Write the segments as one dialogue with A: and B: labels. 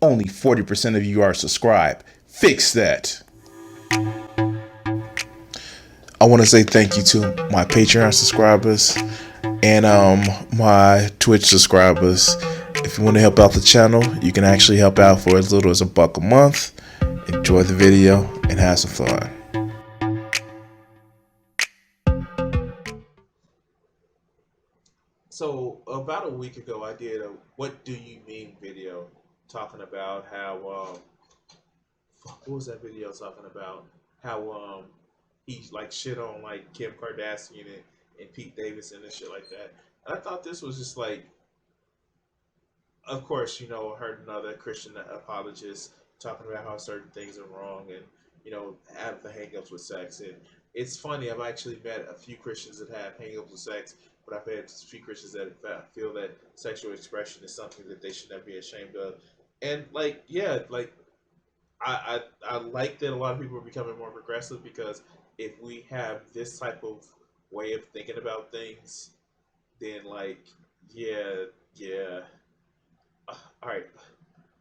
A: Only 40% of you are subscribed. Fix that. I want to say thank you to my Patreon subscribers and my Twitch subscribers. If you want to help out the channel, you can actually help out for as little as $1 a month. Enjoy the video and have some fun.
B: So about a week ago, I did a "What Do You Mean" video talking about how what was that video talking about? How he like shit on like Kim Kardashian and Pete Davidson and shit like that. And I thought this was just like, of course, I heard another Christian apologist talking about how certain things are wrong and have the hangups with sex. And it's funny, I've actually met a few Christians that have hangups with sex, but I've had a few Christians that feel that sexual expression is something that they should never be ashamed of. And like, yeah, like I like that a lot of people are becoming more progressive, because if we have this type of way of thinking about things, then like, yeah, yeah. All right,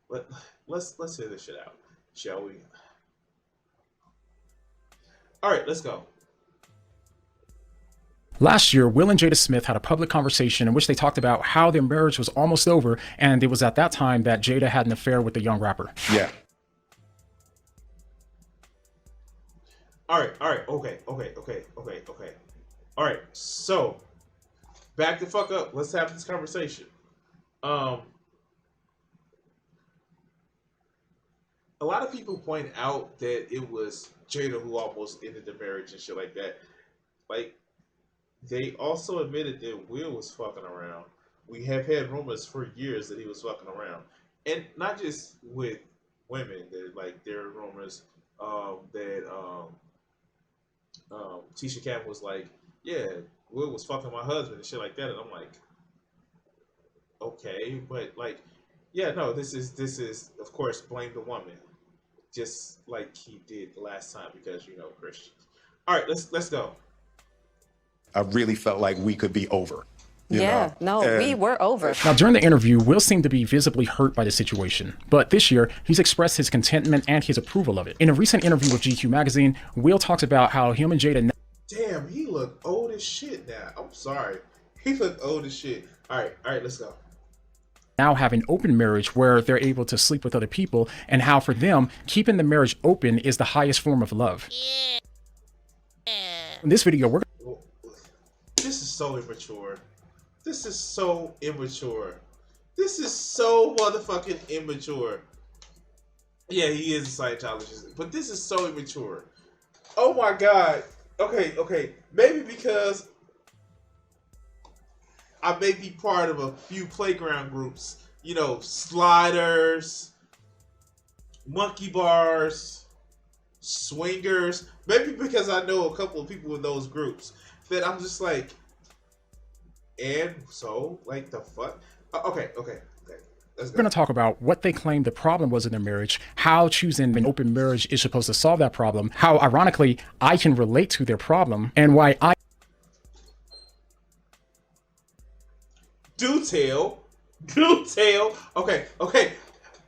B: let let's hear this shit out, shall we? All right, let's go.
C: Last year, Will and Jada Smith had a public conversation in which they talked about how their marriage was almost over, and it was at that time that Jada had an affair with the young rapper.
A: Yeah.
B: All right, okay. All right, so back the fuck up. Let's have this conversation. Um, a lot of people point out that it was Jada who almost ended the marriage and shit like that. Like, they also admitted that Will was fucking around. We have had rumors for years that he was fucking around, and not just with women. That like there are rumors that Tisha Campbell was like, "Yeah, Will was fucking my husband" and shit like that, and I'm like, okay, but like, yeah, no, this is of course blame the woman, just like he did the last time, because Christians. All right, let's go.
D: I really felt like we could be over.
E: Yeah, no, we were over.
C: Now, during the interview, Will seemed to be visibly hurt by the situation, but this year, he's expressed his contentment and his approval of it. In a recent interview with GQ magazine, Will talks about how him and Jada...
B: Damn, he look old as shit now. I'm sorry, he look old as shit. All right, let's go.
C: now have an open marriage where they're able to sleep with other people, and how for them, keeping the marriage open is the highest form of love. In this video, we're...
B: This is so immature. This is so immature. This is so motherfucking immature. Yeah, he is a Scientologist, but this is so immature. Oh my god. Okay. Maybe because I may be part of a few playground groups. Sliders, monkey bars, swingers. Maybe because I know a couple of people in those groups that I'm just like, and so, like, the fuck? Okay. Let's go.
C: We're going to talk about what they claim the problem was in their marriage, how choosing an open marriage is supposed to solve that problem, how, ironically, I can relate to their problem, and why I...
B: Do tell. Okay.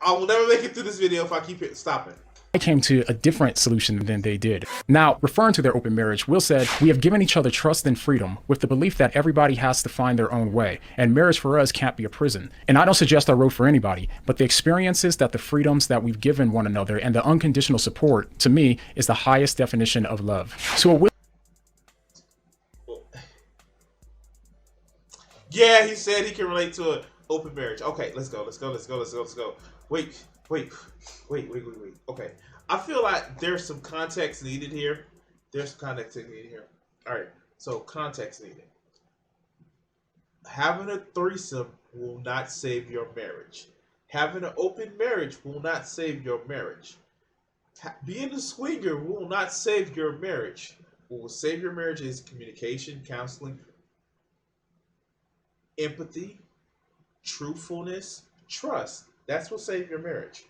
B: I will never make it through this video if I keep stopping.
C: I came to a different solution than they did. Now, referring to their open marriage, Will said, "We have given each other trust and freedom with the belief that everybody has to find their own way, and marriage for us can't be a prison. And I don't suggest I wrote for anybody, but the experiences that the freedoms that we've given one another and the unconditional support, to me, is the highest definition of love." So Will...
B: Yeah, he said he can relate to an open marriage. Okay, let's go. Wait. Okay. I feel like there's some context needed here. All right. So context needed. Having a threesome will not save your marriage. Having an open marriage will not save your marriage. Being a swinger will not save your marriage. What will save your marriage is communication, counseling, empathy, truthfulness, trust. That's what saves your marriage.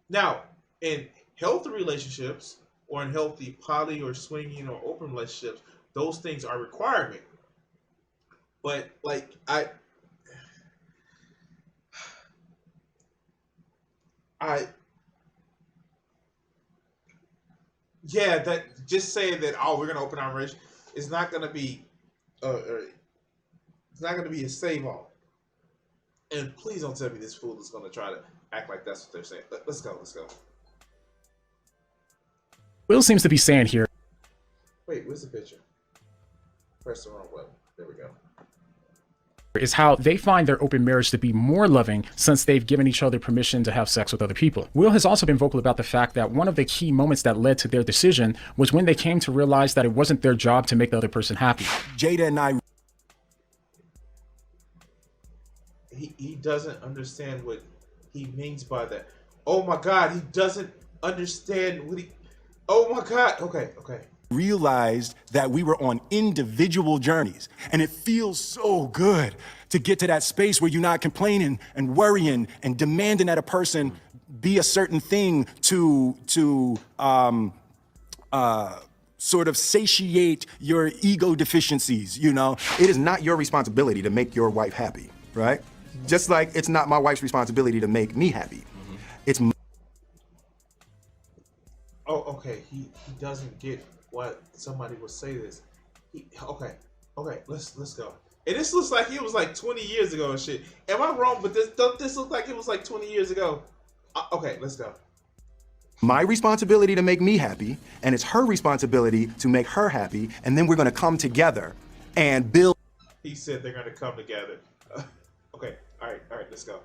B: Now, in healthy relationships, or in healthy poly or swinging or open relationships, those things are requirement. But like I I yeah, that just saying that we're gonna open our marriage is not gonna be it's not gonna be a save all. And please don't tell me this fool is gonna try to act like that's what they're saying. Let's go. Let's go.
C: Will seems to be saying here
B: Wait, where's the picture? Press the wrong button. There we go.
C: is how they find their open marriage to be more loving since they've given each other permission to have sex with other people. Will has also been vocal about the fact that one of the key moments that led to their decision was when they came to realize that it wasn't their job to make the other person happy.
F: Jada and I.
B: He doesn't understand what he means by that. Oh my God, he doesn't understand what he. Oh my God. Okay.
F: Realized that we were on individual journeys, and it feels so good to get to that space where you're not complaining and worrying and demanding that a person be a certain thing to sort of satiate your ego deficiencies. You know,
D: It is not your responsibility to make your wife happy, right? Just like it's not my wife's responsibility to make me happy. It's
B: Oh, okay. He doesn't get what somebody would say this. Okay. Let's go. And this looks like it was like 20 years ago and shit. Am I wrong? But don't this look like it was like 20 years ago? Okay, let's go.
D: my responsibility to make me happy, and it's her responsibility to make her happy, and then we're gonna come together and build
B: He said they're gonna come together. Okay. All right. Let's go.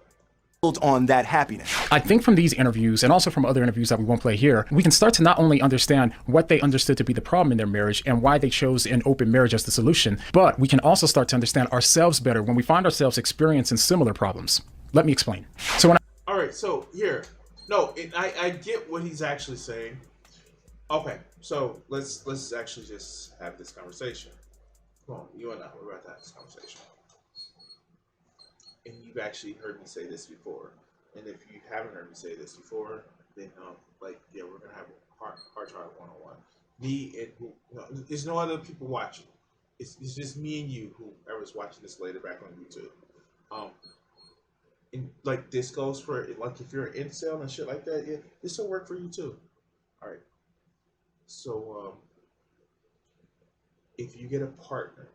D: on that happiness.
C: I think from these interviews and also from other interviews that we won't play here, we can start to not only understand what they understood to be the problem in their marriage and why they chose an open marriage as the solution, but we can also start to understand ourselves better when we find ourselves experiencing similar problems. Let me explain. So when
B: All right. So here, no, I get what he's actually saying. Okay. So let's actually just have this conversation. Come on, you and I, we're about to have this conversation. And you've actually heard me say this before. And if you haven't heard me say this before, then we're gonna have a heart one-on-one. Me and there's no other people watching. It's just me and you, whoever's watching this later back on YouTube. And like this goes for like if you're an incel and shit like that, yeah, this will work for you too. All right. So if you get a partner,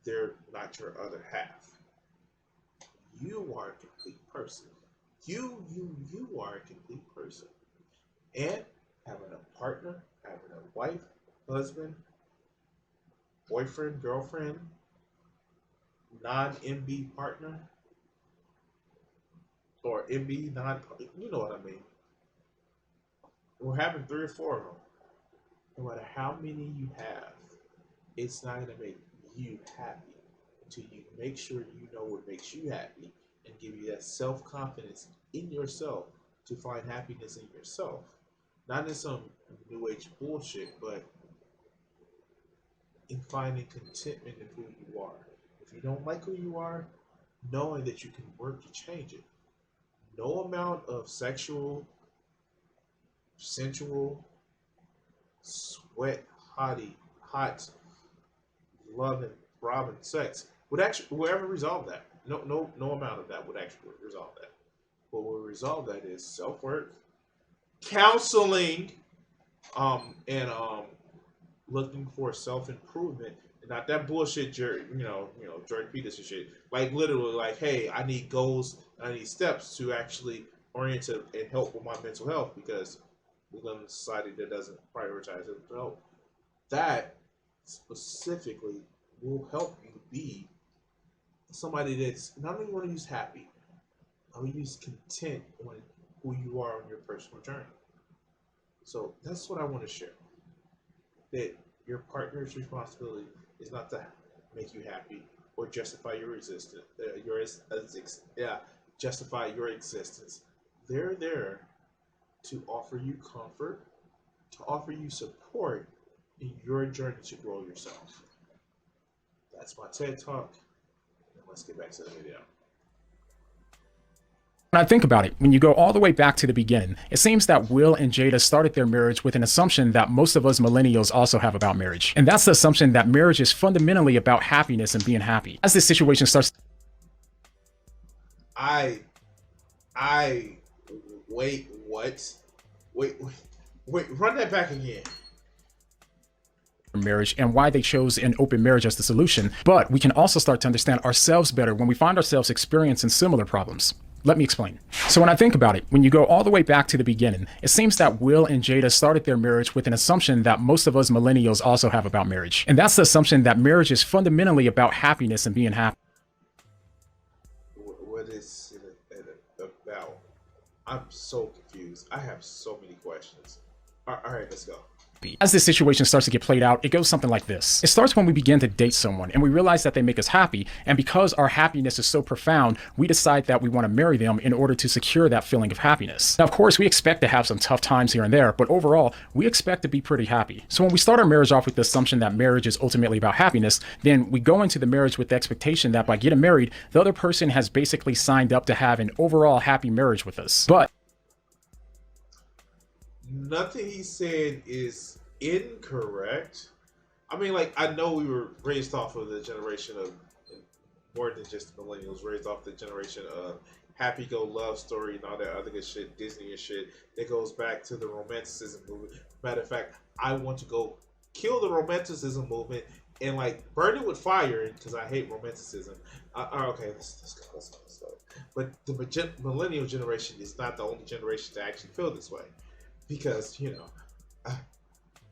B: they're not your other half. You are a complete person. You are a complete person. And having a partner, having a wife, husband, boyfriend, girlfriend, non-MB partner, or MB you know what I mean. We're having 3 or 4 of them. No matter how many you have, it's not going to make you happy until you make sure you know what makes you happy and give you that self-confidence in yourself to find happiness in yourself. Not in some new age bullshit, but in finding contentment in who you are. If you don't like who you are, knowing that you can work to change it. No amount of sensual, sweat, hot, loving, throbbing sex would ever resolve that. No amount of that would actually resolve that. What will resolve that is self-work, counseling, and looking for self-improvement, and not that bullshit, Jordan Peterson shit. Like literally, like, hey, I need goals, I need steps to actually orient and help with my mental health because we live in a society that doesn't prioritize mental health. That specifically will help you be somebody that's not only want to use happy, I will use content on who you are on your personal journey. So that's what I want to share. That your partner's responsibility is not to make you happy or justify your existence. Justify your existence. They're there to offer you comfort, to offer you support in your journey to grow yourself. That's my TED Talk. And let's get back to the video.
C: I think about it, when you go all the way back to the beginning, it seems that Will and Jada started their marriage with an assumption that most of us millennials also have about marriage. And that's the assumption that marriage is fundamentally about happiness and being happy. As this situation starts...
B: I Wait, what? Wait, run that back again.
C: Marriage and why they chose an open marriage as the solution, but we can also start to understand ourselves better when we find ourselves experiencing similar problems. Let me explain. So when I think about it, when you go all the way back to the beginning, it seems that Will and Jada started their marriage with an assumption that most of us millennials also have about marriage. And that's the assumption that marriage is fundamentally about happiness and being happy.
B: What is it about? I'm so confused. I have so many questions. All right, let's go.
C: As this situation starts to get played out, it goes something like this. It starts when we begin to date someone and we realize that they make us happy. And because our happiness is so profound, we decide that we want to marry them in order to secure that feeling of happiness. Now, of course, we expect to have some tough times here and there, but overall, we expect to be pretty happy. So when we start our marriage off with the assumption that marriage is ultimately about happiness, then we go into the marriage with the expectation that by getting married, the other person has basically signed up to have an overall happy marriage with us. But
B: nothing he said is incorrect. I mean, like, I know we were raised off of the generation of, more than just millennials, raised off the generation of happy-go-love story and all that other good shit, Disney and shit, that goes back to the romanticism movement. Matter of fact, I want to go kill the romanticism movement and, like, burn it with fire, because I hate romanticism. Okay, let's go. But the millennial generation is not the only generation to actually feel this way. Because, you know,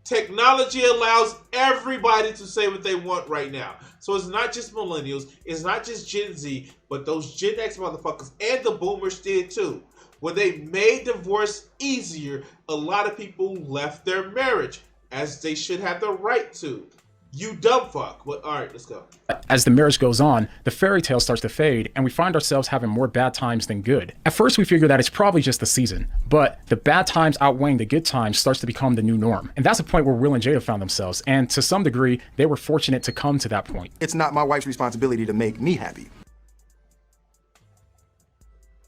B: technology allows everybody to say what they want right now. So it's not just millennials, it's not just Gen Z, but those Gen X motherfuckers and the boomers did too. When they made divorce easier, a lot of people left their marriage, as they should have the right to. You dumb fuck. Well, all right, let's go.
C: as the marriage goes on, the fairy tale starts to fade and we find ourselves having more bad times than good. At first we figure that it's probably just the season, but the bad times outweighing the good times starts to become the new norm. And that's the point where Will and Jada found themselves, and to some degree, they were fortunate to come to that point.
D: It's not my wife's responsibility to make me happy.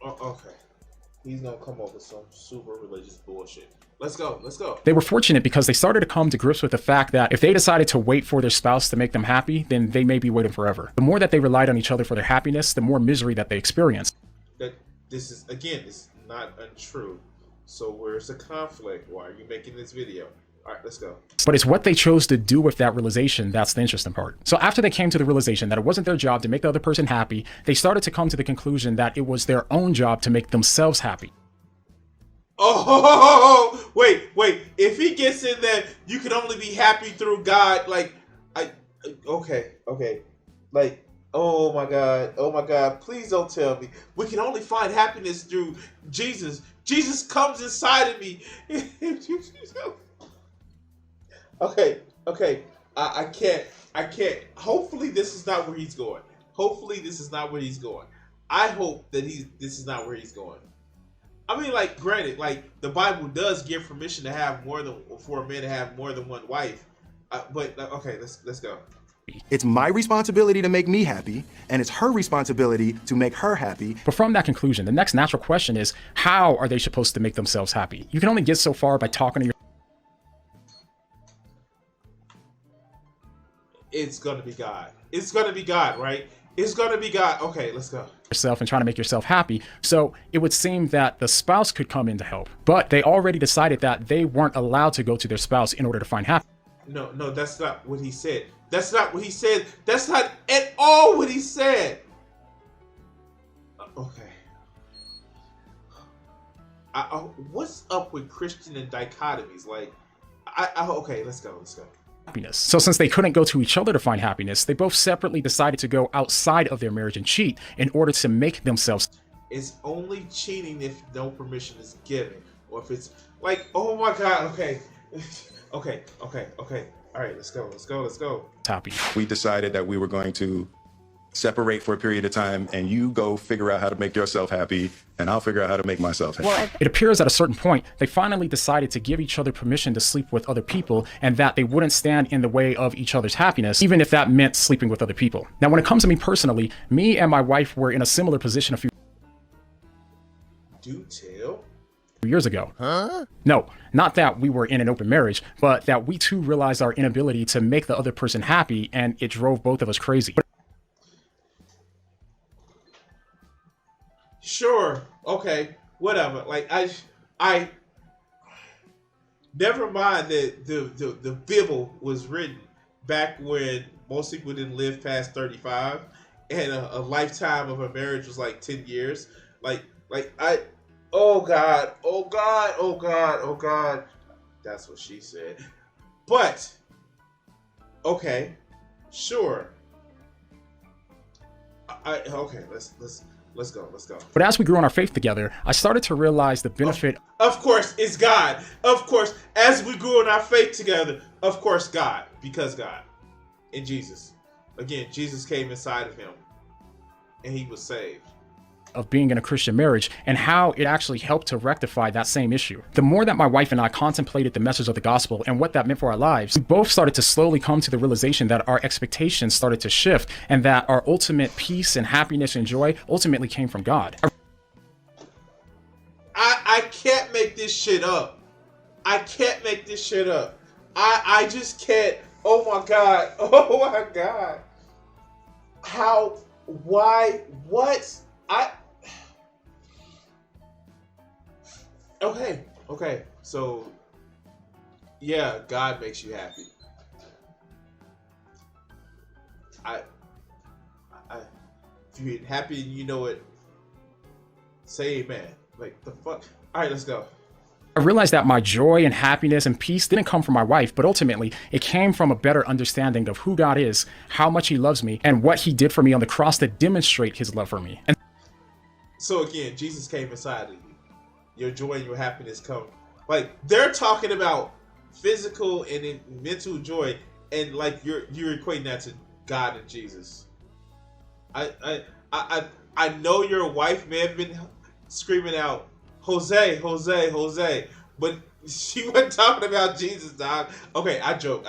B: Okay. He's gonna come up with some super religious bullshit. Let's go. Let's go.
C: They were fortunate because they started to come to grips with the fact that if they decided to wait for their spouse to make them happy, then they may be waiting forever. The more that they relied on each other for their happiness, the more misery that they experienced.
B: This is not untrue. So where's the conflict? Why are you making this video? All right, let's go.
C: But it's what they chose to do with that realization that's the interesting part. So after they came to the realization that it wasn't their job to make the other person happy, they started to come to the conclusion that it was their own job to make themselves happy.
B: Oh, wait. If he gets in that, you can only be happy through God. Okay. Like, oh my God. Please don't tell me. We can only find happiness through Jesus. Jesus comes inside of me. Okay. I can't. Hopefully this is not where he's going. I hope that this is not where he's going. I mean, like, granted, like, the Bible does give permission to have for a man to have more than one wife. But okay, let's go.
D: It's my responsibility to make me happy, and it's her responsibility to make her happy.
C: But from that conclusion, the next natural question is, how are they supposed to make themselves happy? You can only get so far by talking to your...
B: It's gonna be God. It's gonna be God, right? It's gonna be God. Okay, let's go.
C: Yourself and trying to make yourself happy. So it would seem that the spouse could come in to help, but they already decided that they weren't allowed to go to their spouse in order to find happiness.
B: No, that's not what he said. That's not what he said. That's not at all what he said. Okay. What's up with Christian and dichotomies? Like, okay, let's go.
C: Happiness. So since they couldn't go to each other to find happiness, they both separately decided to go outside of their marriage and cheat in order to make themselves.
B: It's only cheating if no permission is given, or if it's like, oh my God, okay. All right, let's go.
C: Happy.
F: We decided that we were going to separate for a period of time, and you go figure out how to make yourself happy, and I'll figure out how to make myself happy.
C: Well, it appears at a certain point, they finally decided to give each other permission to sleep with other people, and that they wouldn't stand in the way of each other's happiness, even if that meant sleeping with other people. Now, when it comes to me personally, me and my wife were in a similar position a few years ago. No, not that we were in an open marriage, but that we too realized our inability to make the other person happy, and it drove both of us crazy.
B: Sure. Okay. whatever. Like I never mind that the Bible was written back when most people didn't live past 35, and a lifetime of a marriage was like 10 years. Like I, oh God, oh God, oh God, oh God. That's what she said. But okay, sure. Okay. Let's go. Let's go.
C: But as we grew in our faith together, I started to realize the benefit.
B: Of course, it's God. Of course, as we grew in our faith together, of course, God, because God, and Jesus. Again, Jesus came inside of him, and he was saved.
C: Of being in a Christian marriage and how it actually helped to rectify that same issue. The more that my wife and I contemplated the message of the gospel and what that meant for our lives, we both started to slowly come to the realization that our expectations started to shift and that our ultimate peace and happiness and joy ultimately came from God.
B: I can't make this shit up. I can't make this shit up. I just can't. Oh my God. Oh my God. How? Why? What? Okay. So, yeah, God makes you happy. If you're happy and you know it, say amen. Like, the fuck? All right, let's go.
C: I realized that my joy and happiness and peace didn't come from my wife, but ultimately it came from a better understanding of who God is, how much he loves me, and what he did for me on the cross to demonstrate his love for me. And
B: so again, Jesus came inside of you. Your joy and your happiness come. Like, they're talking about physical and mental joy, and like you're equating that to God and Jesus. I know your wife may have been screaming out, Jose, but she wasn't talking about Jesus, dog. Okay, I joke.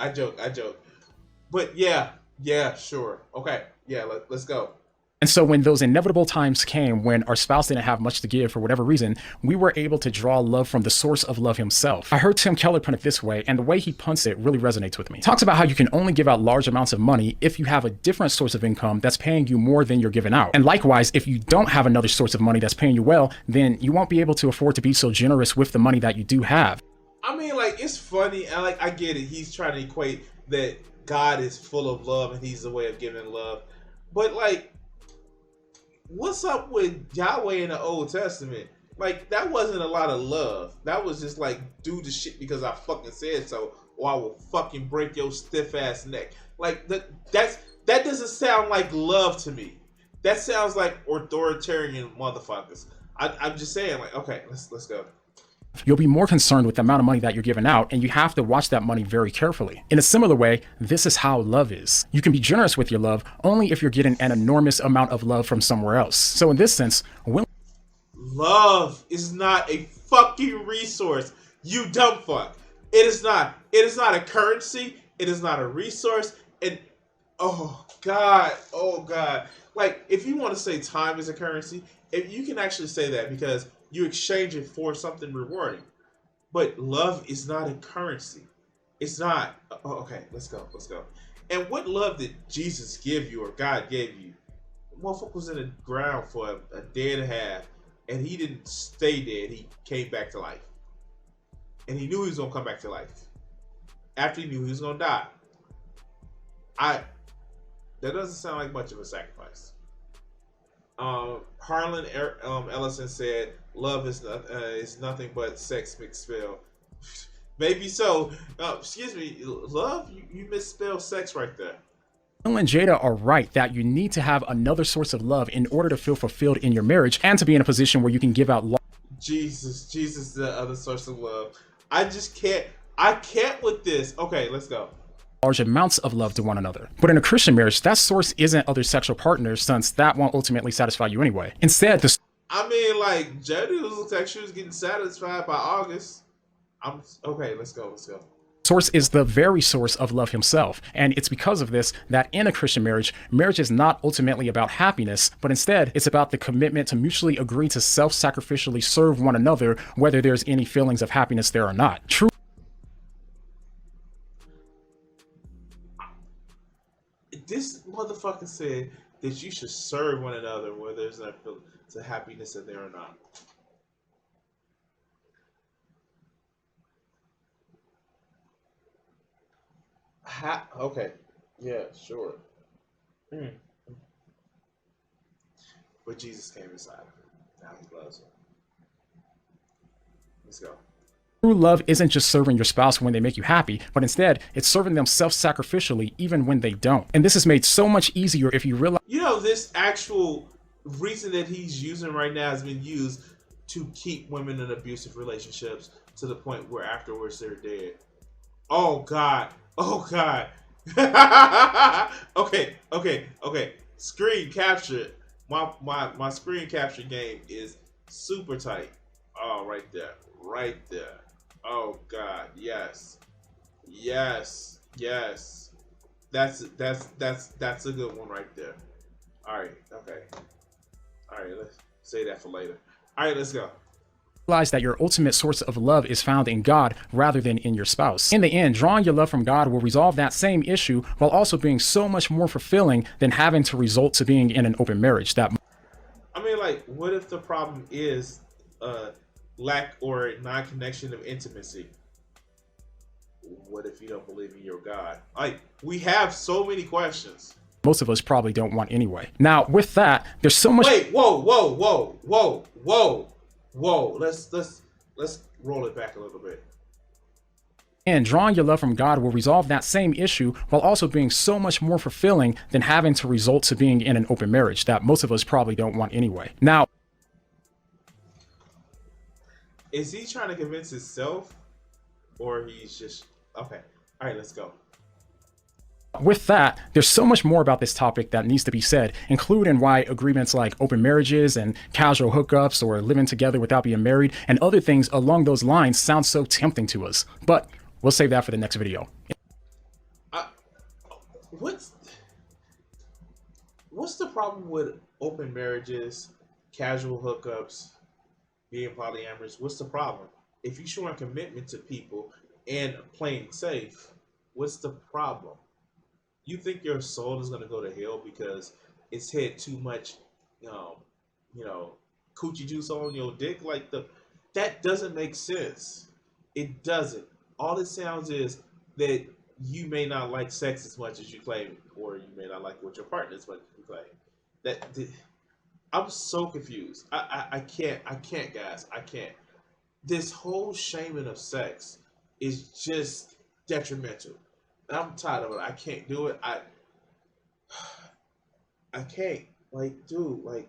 B: But yeah, sure. Okay, yeah, let's go.
C: And so when those inevitable times came when our spouse didn't have much to give for whatever reason, we were able to draw love from the source of love himself. I heard Tim Keller put it this way, and the way he punts it really resonates with me. He talks about how you can only give out large amounts of money if you have a different source of income that's paying you more than you're giving out. And likewise, if you don't have another source of money that's paying you well, then you won't be able to afford to be so generous with the money that you do have.
B: I mean, like, it's funny. I get it. He's trying to equate that God is full of love and he's the way of giving love. But, like, what's up with Yahweh in the Old Testament? Like, that wasn't a lot of love. That was just like, do the shit because I fucking said so, or I will fucking break your stiff ass neck. Like, that doesn't sound like love to me. That sounds like authoritarian motherfuckers. I'm just saying, like, okay, let's go.
C: You'll be more concerned with the amount of money that you're giving out, and you have to watch that money very carefully. In a similar way, this is how love is. You can be generous with your love only if you're getting an enormous amount of love from somewhere else. So in this sense,
B: love is not a fucking resource, you dumb fuck. It is not. It is not a currency. It is not a resource. And oh God. Like, if you want to say time is a currency, if you can actually say that because you exchange it for something rewarding. But love is not a currency. It's not. Oh, okay, let's go. And what love did Jesus give you or God gave you? The motherfucker was in the ground for a day and a half, and he didn't stay dead. He came back to life. And he knew he was going to come back to life. After he knew he was going to die. That doesn't sound like much of a sacrifice. Harlan Ellison said, "Love is nothing but sex mixed spell." Maybe so. Excuse me, love? You misspelled sex right there.
C: Will and Jada are right that you need to have another source of love in order to feel fulfilled in your marriage and to be in a position where you can give out
B: Jesus, the other source of love. I just can't. I can't with this. Okay, let's go.
C: Large amounts of love to one another. But in a Christian marriage, that source isn't other sexual partners, since that won't ultimately satisfy you anyway. Instead,
B: I mean, like, Jada looks like she was getting satisfied by August. Okay, let's go.
C: Source is the very source of love himself. And it's because of this that in a Christian marriage is not ultimately about happiness, but instead it's about the commitment to mutually agree to self-sacrificially serve one another, whether there's any feelings of happiness there or not. True.
B: This motherfucker said that you should serve one another, whether there's a happiness in there or not. Okay. Yeah, sure. Mm. But Jesus came inside of her. Now he loves her. Let's go.
C: True love isn't just serving your spouse when they make you happy, but instead, it's serving them self-sacrificially even when they don't. And this is made so much easier if you realize...
B: You know, this actual reason that he's using right now has been used to keep women in abusive relationships to the point where afterwards they're dead. Oh, God. Oh, God. Okay. Screen capture. My screen capture game is super tight. Oh, right there. Oh God, yes. That's a good one right there. All right, okay. All right, let's say that for later. All right, let's go.
C: Realize that your ultimate source of love is found in God rather than in your spouse. In the end, drawing your love from God will resolve that same issue while also being so much more fulfilling than having to resort to being in an open marriage. I
B: mean, like, what if the problem is lack or non-connection of intimacy? What if you don't believe in your God? Like, we have so many questions.
C: Most of us probably don't want anyway. Now, with that, there's so much...
B: Wait, whoa. Let's roll it back a little bit.
C: And drawing your love from God will resolve that same issue while also being so much more fulfilling than having to resort to being in an open marriage that most of us probably don't want anyway. Now,
B: is he trying to convince himself, or he's just okay? All right, let's go.
C: With that, there's so much more about this topic that needs to be said, including why agreements like open marriages and casual hookups or living together without being married and other things along those lines sound so tempting to us. But we'll save that for the next video.
B: What's the problem with open marriages, casual hookups, being polyamorous? What's the problem? If you're showing commitment to people and playing safe, what's the problem? You think your soul is going to go to hell because it's had too much, coochie juice on your dick? Like, that doesn't make sense. It doesn't. All it sounds is that you may not like sex as much as you claim, or you may not like it with your partner as much as you claim. I'm so confused. I can't, guys. I can't. This whole shaming of sex is just detrimental. I'm tired of it. I can't do it. I can't. Like, dude, like,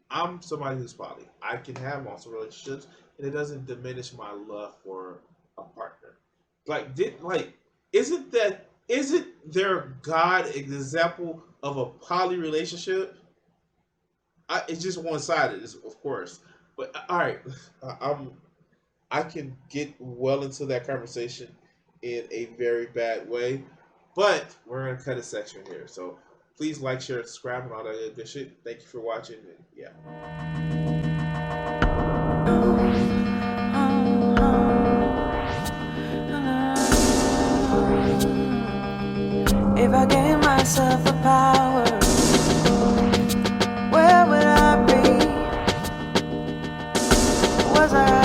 B: I'm somebody who's poly. I can have multiple relationships, and it doesn't diminish my love for a partner. Isn't there God example of a poly relationship? It's just one-sided, of course. But all right, I can get well into that conversation in a very bad way, but we're gonna cut a section here. So please like, share, subscribe, and all that good shit. Thank you for watching, and yeah.
G: If I gave myself the power, where would I be? Was I